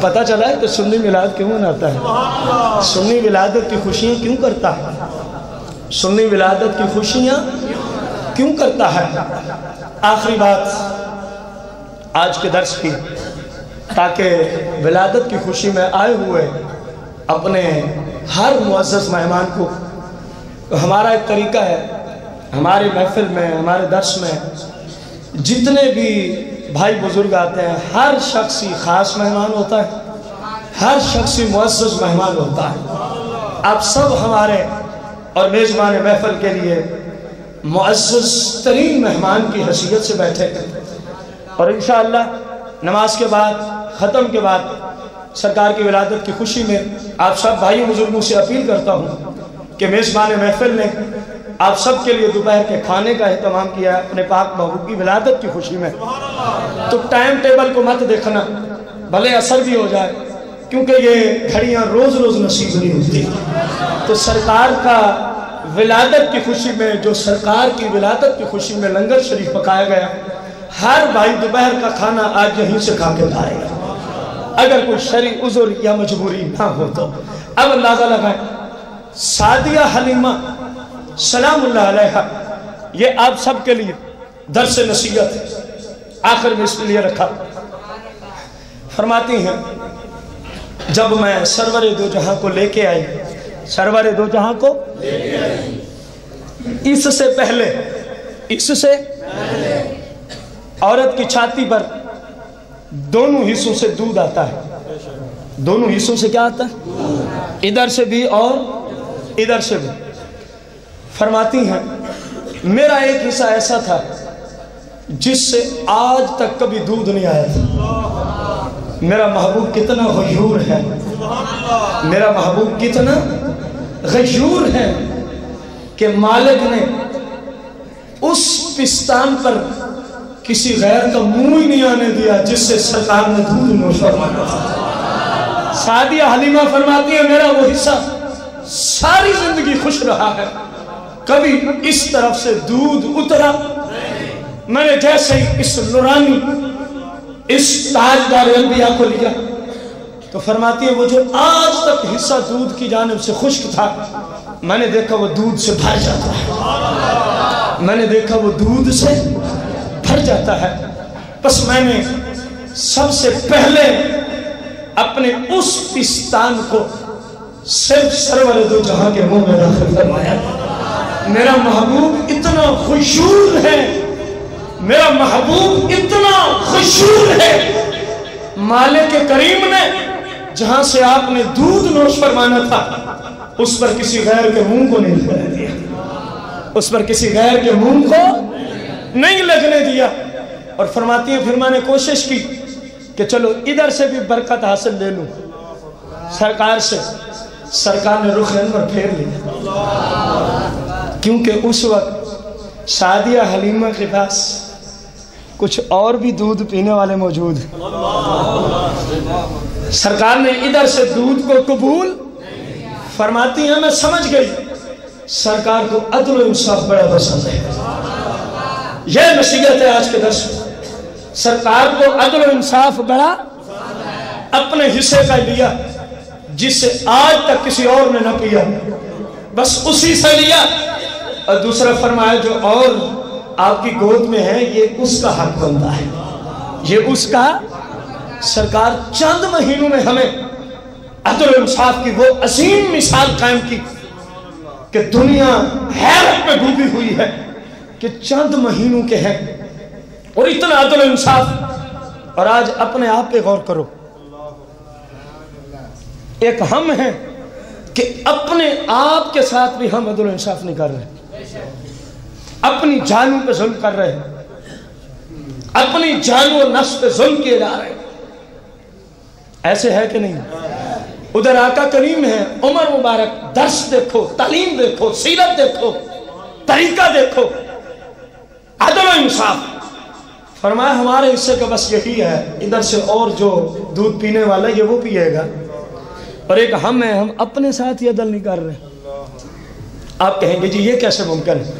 پتہ چلا ہے کہ سنی میلاد کیوں مناتا ہے؟ سنی ولادت کی خوشیاں کیوں کرتا ہے؟ سنی ولادت کی خوشیاں کیوں کرتا ہے؟ آخری بات آج کے درس کی، تاکہ ولادت کی خوشی میں آئے ہوئے اپنے ہر معزز مہمان کو، ہمارا ایک طریقہ ہے ہماری محفل میں، ہمارے درس میں جتنے بھی بھائی بزرگ آتے ہیں ہر شخصی خاص مہمان ہوتا ہے، ہر شخصی معزز مہمان ہوتا ہے۔ آپ سب ہمارے اور میزبان محفل کے لیے معزز ترین مہمان کی حیثیت سے بیٹھے ہیں، اور انشاءاللہ نماز کے بعد ختم کے بعد سرکار کی ولادت کی خوشی میں آپ سب بھائی بزرگوں سے اپیل کرتا ہوں کہ میزبان محفل نے آپ سب کے لیے دوپہر کے کھانے کا اہتمام کیا ہے اپنے پاک محبوب کی ولادت کی خوشی میں، تو ٹائم ٹیبل کو مت دیکھنا، بھلے اثر بھی ہو جائے، کیونکہ یہ گھڑیاں روز روز نصیب نہیں ہوتی۔ تو سرکار کا ولادت کی خوشی میں، جو سرکار کی ولادت کی خوشی میں لنگر شریف پکایا گیا، ہر بھائی دوپہر کا کھانا آج یہیں سے کھا کے جائے گا، اگر کوئی شرعی عذر یا مجبوری نہ ہو تو۔ اب اندازہ لگائیں، سعدیہ حلیمہ سلام اللہ علیہا، یہ آپ سب کے لیے درس نصیحت ہے، آخر میں اس لیے رکھا۔ فرماتی ہیں جب میں سرور دو جہاں کو لے کے آئی، سرور دو جہاں کو اس سے پہلے عورت کی چھاتی پر دونوں حصوں سے دودھ آتا ہے، دونوں حصوں سے کیا آتا ہے؟ ادھر سے بھی اور ادھر سے بھی۔ فرماتی ہیں میرا ایک حصہ ایسا تھا جس سے آج تک کبھی دودھ نہیں آیا تھا۔ میرا محبوب کتنا غیور ہے، میرا محبوب کتنا غیور ہے کہ مالک نے اس پستان پر کسی غیر کا منہ ہی نہیں آنے دیا جس سے سرکار نے دودھ نوش فرمایا تھا۔ سعدیہ حلیمہ فرماتی ہے میرا وہ حصہ ساری زندگی خوش رہا ہے، کبھی اس طرف سے دودھ اترا، میں نے جیسے ہی اس نورانی اس تاجدار انبیاء کو لیا تو فرماتی ہے وہ جو آج تک حصہ دودھ کی جانب سے خشک تھا، میں نے دیکھا وہ دودھ سے بھر جاتا ہے، میں نے دیکھا وہ دودھ سے بھر جاتا ہے۔ بس میں نے سب سے پہلے اپنے اس پستان کو صرف سرور دو جہاں کے منہ میں داخل فرمایا۔ میرا محبوب اتنا خوشور ہے، میرا محبوب اتنا خوشور ہے، مالک کریم نے جہاں سے آپ نے دودھ نوش فرمانا تھا اس پر کسی غیر کے منہ کو نہیں لگنے دیا، اس پر کسی غیر کے منہ کو نہیں لگنے دیا۔ اور فرماتی ہیں پھر میں نے کوشش کی کہ چلو ادھر سے بھی برکت حاصل لے لوں سرکار سے، سرکار نے رخ انور پھیر لیا، کیونکہ اس وقت سعدیہ حلیمہ کے پاس کچھ اور بھی دودھ پینے والے موجود ہیں۔ سرکار نے ادھر سے دودھ کو قبول، فرماتی ہیں میں سمجھ گئی سرکار کو عدل و انصاف بڑا پسند ہے۔ یہ نصیحت ہے آج کے درس میں، سرکار کو عدل و انصاف بڑا، اپنے حصے کا لیا جس سے آج تک کسی اور نے نہ پیا، بس اسی سے لیا، اور دوسرا فرمایا جو اور آپ کی گود میں ہے یہ اس کا حق بنتا ہے، یہ اس کا۔ سرکار چند مہینوں میں ہمیں عدل و انصاف کی وہ عظیم مثال قائم کی کہ دنیا حیرت میں ڈوبی ہوئی ہے کہ چند مہینوں کے ہیں اور اتنا عدل و انصاف۔ اور آج اپنے آپ پہ غور کرو، ایک ہم ہیں کہ اپنے آپ کے ساتھ بھی ہم عدل و انصاف نہیں کر رہے، اپنی جانوں پہ ظلم کر رہے ہیں، اپنی جانوں اور نفس پہ ظلم کیے جا رہے ہیں، ایسے ہے کہ نہیں؟ ادھر آقا کریم ہے، عمر مبارک، درس دیکھو، تعلیم دیکھو، سیرت دیکھو، طریقہ دیکھو، عدل و انصاف۔ فرمایا ہمارے حصے کا بس یہی ہے، ادھر سے اور جو دودھ پینے والا یہ وہ پیے گا، اور ایک ہم ہیں، ہم اپنے ساتھ ہی عدل نہیں کر رہے۔ آپ کہیں گے جی یہ کیسے ممکن ہے؟